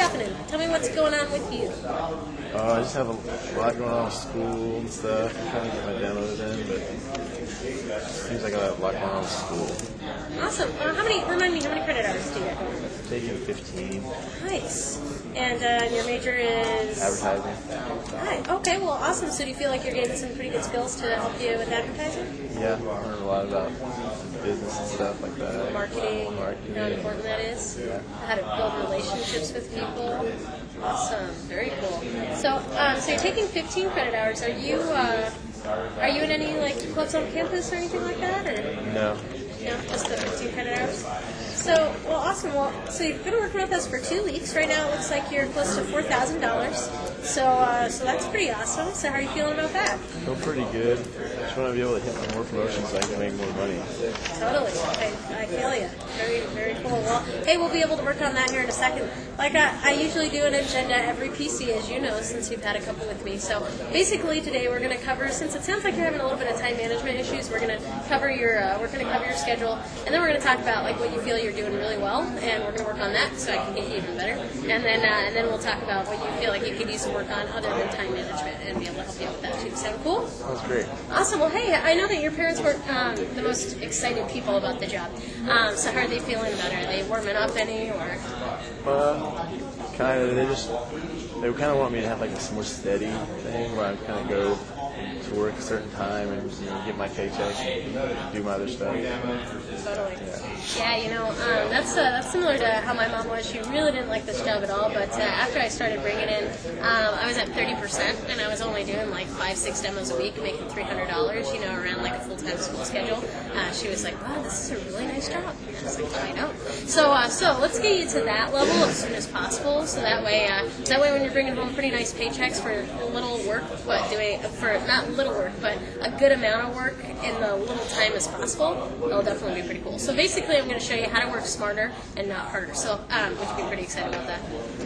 happening? Tell me what's going on with you. I just have a lot going on with school and stuff. I'm trying to get my demos in, but it seems like I have a lot going on with school. Awesome. Remind me, how many credit hours do you have? Taking 15. Nice. And your major is? Advertising. Right. Okay, well, awesome. So do you feel like you're getting some pretty good skills to help you with advertising? Yeah, I learned a lot about business and stuff like that. Marketing. How important that is. Yeah. How to build relationships with people. Awesome. Very cool. So you're taking 15 credit hours. Are you in any like clubs on campus or anything like that, or? No. No, just the 15 credit hours. So, well, awesome. Well, so you've been working with us for 2 weeks. Right now, it looks like you're close to $4,000. So that's pretty awesome. So, how are you feeling about that? I feel pretty good. Just want to be able to hit more promotions so I can make more money. Totally. I feel you. Very, very cool. Well, hey, we'll be able to work on that here in a second. Like I usually do an agenda every PC, as you know, since you've had a couple with me. So basically today we're going to cover, since it sounds like you're having a little bit of time management issues, we're going to cover your schedule, and then we're going to talk about like what you feel you're doing really well, and we're going to work on that so I can get you even better. And then we'll talk about what you feel like you could use to work on other than time management and be able to help you with that too. Sound cool? That's great. Awesome. Well, hey, I know that your parents weren't the most excited people about the job. So how are they feeling about it? Are they warming up any, or? Kind of. They kind of want me to have like a more steady thing where I kind of go to work a certain time and get my paycheck and do my other stuff. Totally. Yeah, that's similar to how my mom was. She really didn't like this job at all, but after I started bringing in, I was at 30%, and I was only doing like 5-6 demos a week, making $300, around like a full-time school schedule. She was like, wow, this is a really nice job. I was like, I know. So let's get you to that level as soon as possible, so that way when you're bringing home pretty nice paychecks for little work, not little work, but a good amount of work in the little time as possible, it'll definitely be pretty cool. So basically, I'm going to show you how to work smarter and not harder. So would you be pretty excited about that?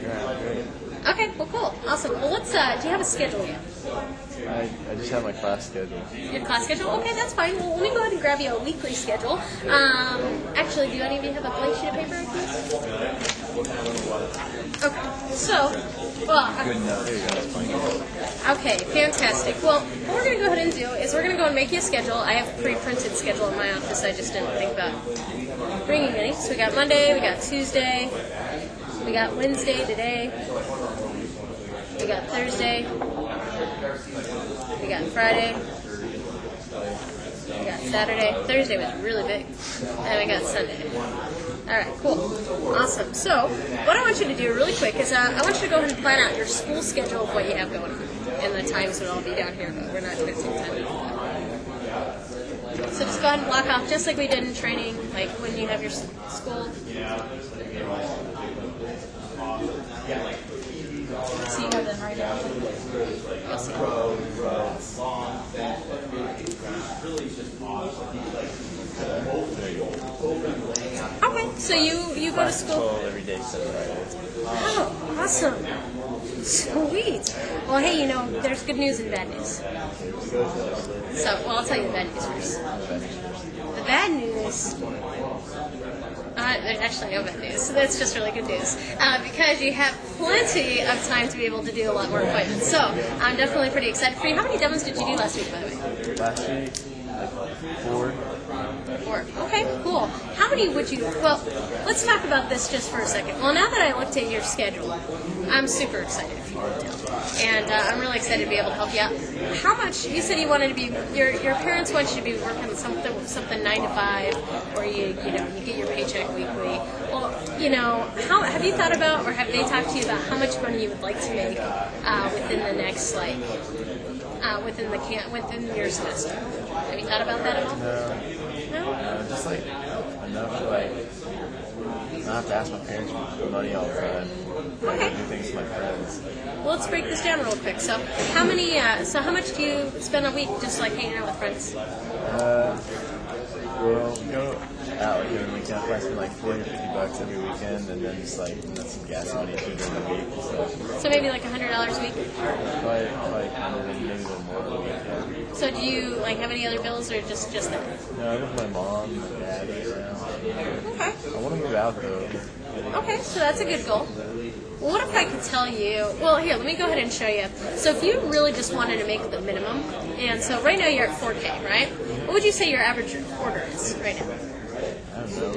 Yeah, great. Okay, well, cool. Awesome. Well, do you have a schedule yet? I just have my class schedule. Your class schedule? Okay, that's fine. Well, let me go ahead and grab you a weekly schedule. Actually, do any of you have a blank sheet of paper, please? Okay, so, Good enough. There you go. That's fine. okay, fantastic. Well, what we're going to go ahead and do is we're going to go and make you a schedule. I have a pre-printed schedule in my office. I just didn't think about bringing any. So we got Monday, we got Tuesday, we got Wednesday today, we got Thursday, we got Friday, we got Saturday. Thursday was really big. And we got Sunday. All right, cool. Awesome. So what I want you to do really quick is I want you to go ahead and plan out your school schedule of what you have going on. And the times will all be down here, but we're not going to take time to do that. So just go ahead and block off, just like we did in training, like when you have your school. So you have them right now. You'll see. Okay, so you go to school 12 every day except Friday. Oh, awesome. Sweet. Well, hey, there's good news and bad news. So, I'll tell you the bad news first. The bad news... there's actually no bad news. So that's just really good news. Because you have plenty of time to be able to do a lot more appointments. So, I'm definitely pretty excited for you. How many demos did you do last week, by the way? Last week, like 4. 4. Okay, cool. How many would you... Well, let's talk about this just for a second. Well, now that I looked at your schedule, I'm super excited for you. And I'm really excited to be able to help you out. How much... You said you wanted to be... Your parents want you to be working something 9 to 5, where you get your paycheck weekly. Well, how have you thought about, or have they talked to you about how much money you would like to make within the next, within your semester? Have you thought about that at all? No? Just like enough to not have to ask my parents for money all the time. Okay. I do things for my friends. Well, let's break this down real quick. So, how much do you spend a week just like hanging out with friends? Well, we go out like every weekend. I spend like $40 or $50 every weekend, and then just like some gas money too during the week. So maybe like $100 a week. Probably maybe a little more a week. Yeah. So do you have any other bills, or just that? No, I live with my mom and my dad right now. Okay. I want to move out though. Okay, so that's a good goal. Well, what if I could tell you? Well, here, let me go ahead and show you. So if you really just wanted to make the minimum, and so right now you're at 4K, right? What would you say your average order is right now? I don't know,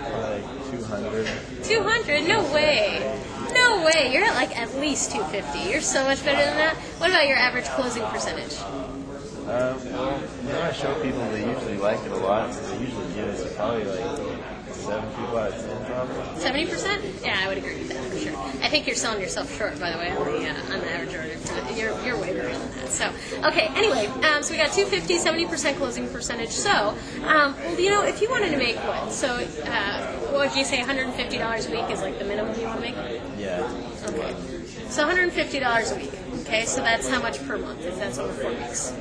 probably like 200. 200? No way. No way. You're at like at least 250. You're so much better than that. What about your average closing percentage? Well, when I show people, they usually like it a lot. So they usually get it. So probably like 7 people out of 10, probably. 70%? Yeah, I would agree with that for sure. I think you're selling yourself short, by the way, on the average order. You're way better than that. So, okay. Anyway, so we got 250, 70% closing percentage. So, well, you know, if you wanted to make what? So, what would you say? $150 a week is like the minimum you want to make? Yeah. Okay. So $150 a week. Okay, so that's how much per month if that's over 4 weeks.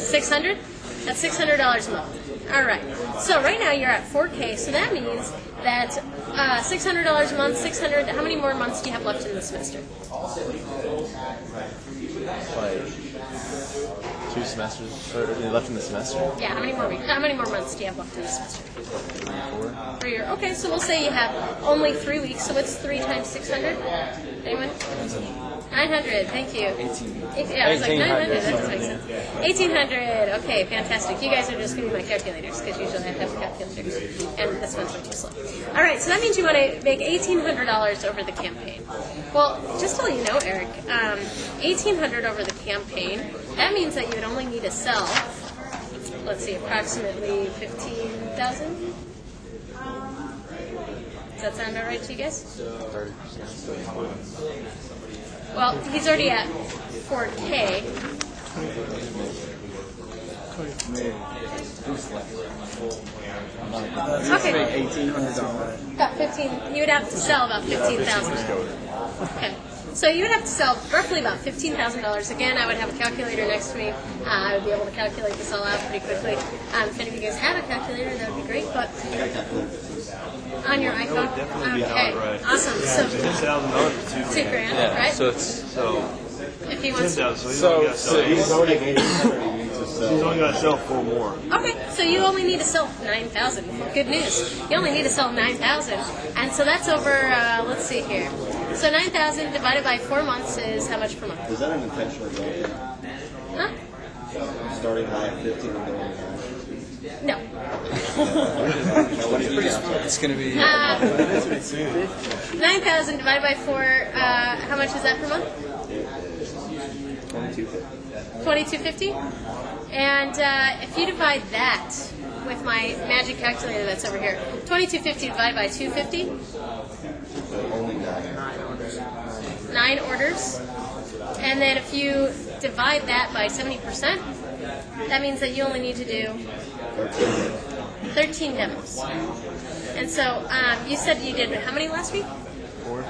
600? That's $600 a month. All right. So right now you're at 4K, so that means that $600 a month, 600. How many more months do you have left in the semester? Like 2 semesters or left in the semester. Yeah. How many more weeks? How many more months do you have left in the semester? 4. 3 or okay. So we'll say you have only 3 weeks. So what's 3 times 600? Anyone? 900. Thank you. 18. Yeah, I was like 900. That doesn't make sense. 1800. Okay, fantastic. You guys are just going to be my calculators because usually I have calculators, and this one's way too slow. All right, so that means you want to make $1,800 over the campaign. Well, just to let you know, Eric, $1,800 over the campaign. That means that you would only need to sell, let's see, approximately 15,000. Does that sound all right to you guys? 30%. Well, he's already at 4K. Okay. $1,800. About 15. You would have to sell about 15,000. Okay. So you would have to sell roughly about $15,000. Again, I would have a calculator next to me. I would be able to calculate this all out pretty quickly. If any of you guys have a calculator, that would be great. But on your iPhone. Okay. Awesome. So $2,000, right? So it's If he wants. So he's already made $800. He needs to sell. He's only got to sell 4 more. Okay, so you only need to sell 9,000. Good news. You only need to sell 9,000, and so that's over. Let's see here. So 9,000 divided by 4 months is how much per month? Is that an intentional goal? Huh? Starting high at 15 and going high? No. It's going to be 9,000 divided by 4. How much is that per month? 2250. And if you divide that with my magic calculator that's over here, 2250 divided by 250. Only 9. 9 orders. And then if you divide that by 70%, that means that you only need to do 13 demos. And so you said you did how many last week? 4.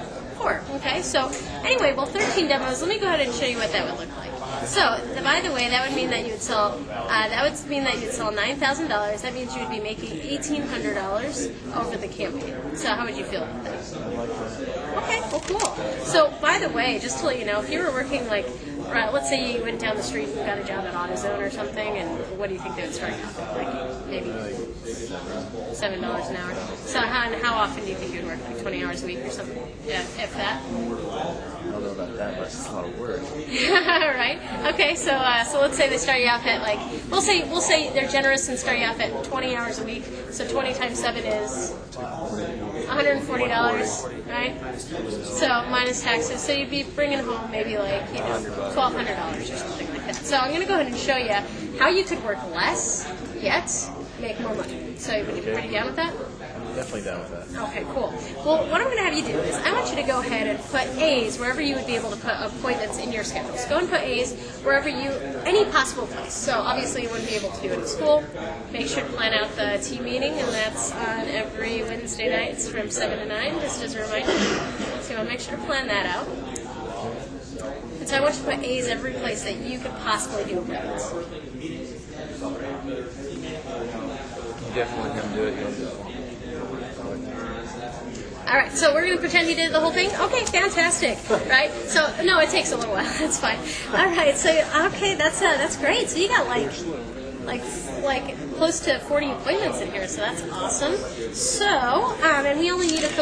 Okay. So anyway, well, 13 demos. Let me go ahead and show you what that would look like. So, by the way, that would mean that you would sell. $9,000. That means you would be making $1,800 over the campaign. So, how would you feel about that? Okay, well, cool. So, by the way, just to let you know, if you were working like, let's say you went down the street and got a job at AutoZone or something, and what do you think they would start out at? Like maybe $7 an hour. So, how often do you think you would work? Like 20 hours a week or something? Yeah, if that. I don't know about that, but it's a lot of work. Right. Okay. So let's say they start you off at like we'll say they're generous and start you off at 20 hours a week. So 20 times 7 is $140, right? So minus taxes. So you'd be bringing home maybe like $1,200 or something like that. So I'm going to go ahead and show you how you could work less yet make more money. So would you be pretty down with that? Definitely down with that. Okay, cool. Well, what I'm going to have you do is I want you to go ahead and put A's wherever you would be able to put a point that's in your schedule. So go and put A's wherever any possible place. So obviously you wouldn't be able to do it at school. Make sure to plan out the team meeting, and that's on every Wednesday nights from 7 to 9, just as a reminder. So you want to make sure to plan that out. And so I want you to put A's every place that you could possibly do appointments. definitely him do it. All right, so we're going to pretend you did the whole thing? Okay, fantastic. Right? So, no, it takes a little while. That's fine. All right, so, okay, that's great. So you got like close to 40 appointments in here, so that's awesome. So, and we only need to fill